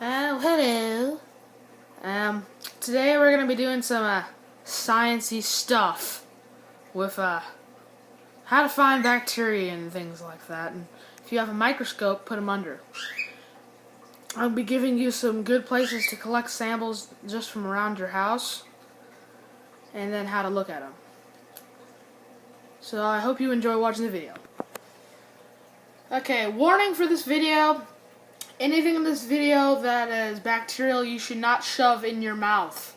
Oh, hello. Today we're gonna be doing some sciencey stuff with how to find bacteria and things like that. And if you have a microscope, put them under. I'll be giving you some good places to collect samples just from around your house, and then how to look at them. So I hope you enjoy watching the video. Okay, warning for this video. Anything in this video that is bacterial you should not shove in your mouth.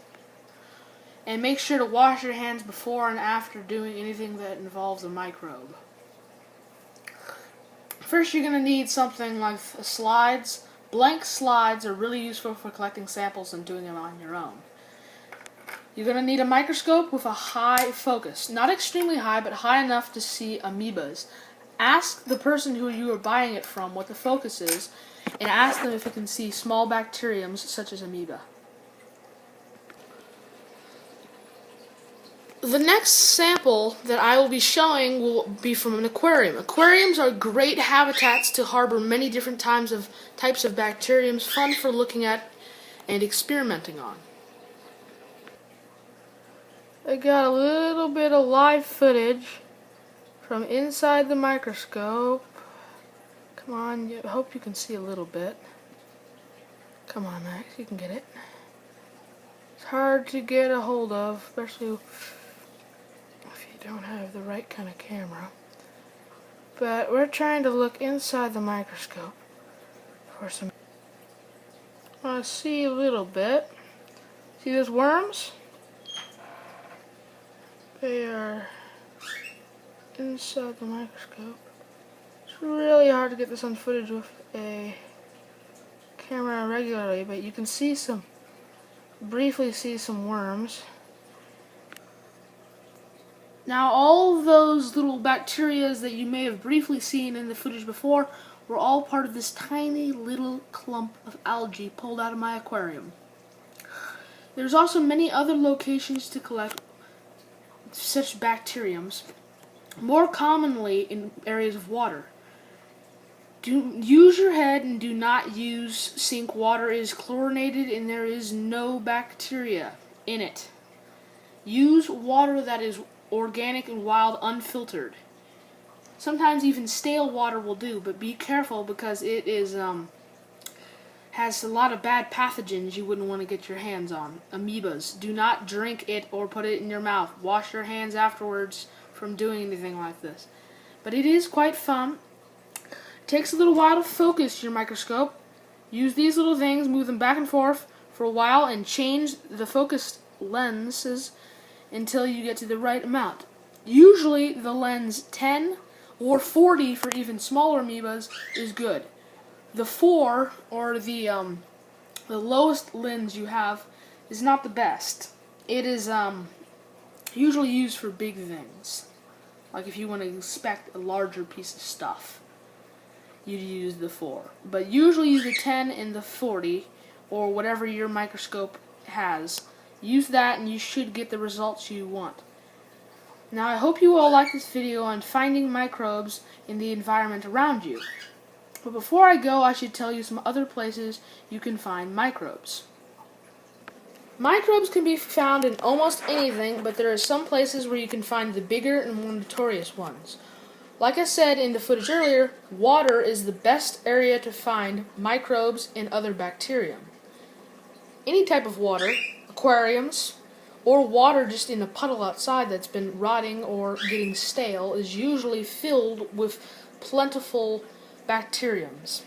And make sure to wash your hands before and after doing anything that involves a microbe. First, you're going to need something like slides. Blank slides are really useful for collecting samples and doing them on your own. You're going to need a microscope with a high focus. Not extremely high, but high enough to see amebas. Ask the person who you are buying it from what the focus is, and ask them if it can see small bacteriums such as amoeba. The next sample that I will be showing will be from an aquarium. Aquariums are great habitats to harbor many different types of bacteriums, fun for looking at and experimenting on. I got a little bit of live footage from inside the microscope. Come on, I hope you can see a little bit. Come on, Max, you can get it. It's hard to get a hold of, especially if you don't have the right kind of camera. But we're trying to look inside the microscope for some. I see a little bit. See those worms? They are inside the microscope. It's really hard to get this on footage with a camera regularly, but you can see briefly see some worms. Now, all of those little bacteria that you may have briefly seen in the footage before were all part of this tiny little clump of algae pulled out of my aquarium. There's also many other locations to collect such bacteriums, more commonly in areas of water. Use your head and do not use sink water. It is chlorinated and there is no bacteria in it. Use water that is organic and wild, unfiltered. Sometimes even stale water will do, but be careful because it is has a lot of bad pathogens you wouldn't want to get your hands on. Amoebas. Do not drink it or put it in your mouth. Wash your hands afterwards from doing anything like this. But it is quite fun. It takes a little while to focus your microscope. Use these little things, move them back and forth for a while, and change the focus lenses until you get to the right amount. Usually the lens 10 or 40 for even smaller amoebas is good. The 4 or the lowest lens you have is not the best. It is usually used for big things. Like if you want to inspect a larger piece of stuff, you'd use the 4. But usually use the 10 and the 40, or whatever your microscope has. Use that and you should get the results you want. Now, I hope you all like this video on finding microbes in the environment around you. But before I go, I should tell you some other places you can find microbes. Microbes can be found in almost anything, but there are some places where you can find the bigger and more notorious ones. Like I said in the footage earlier, water is the best area to find microbes and other bacteria. Any type of water, aquariums, or water just in a puddle outside that's been rotting or getting stale is usually filled with plentiful bacteriums.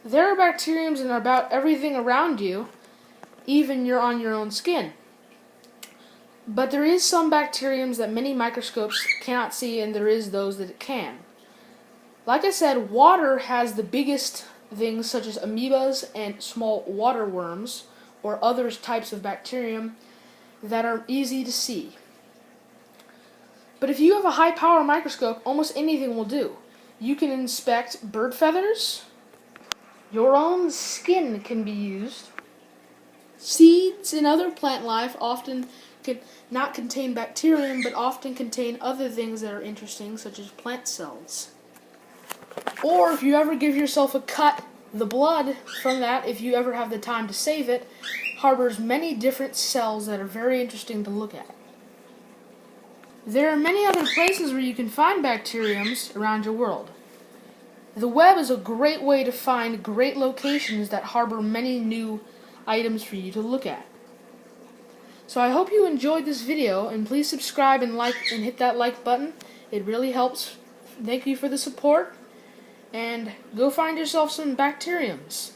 There are bacteriums in about everything around you, even you're on your own skin. But there is some bacteriums that many microscopes cannot see, and there is those that it can. Like I said, water has the biggest things such as amoebas and small water worms or other types of bacterium that are easy to see. But if you have a high-power microscope, almost anything will do. You can inspect bird feathers. Your own skin can be used. Seeds and other plant life often can not contain bacterium, but often contain other things that are interesting, such as plant cells. Or if you ever give yourself a cut The blood from that, if you ever have the time to save it, harbors many different cells that are very interesting to look at. There are many other places where you can find bacteriums around your world. The web is a great way to find great locations that harbor many new items for you to look at. So I hope you enjoyed this video, and please subscribe and like and hit that like button. It really helps. Thank you for the support, and go find yourself some bacteriums.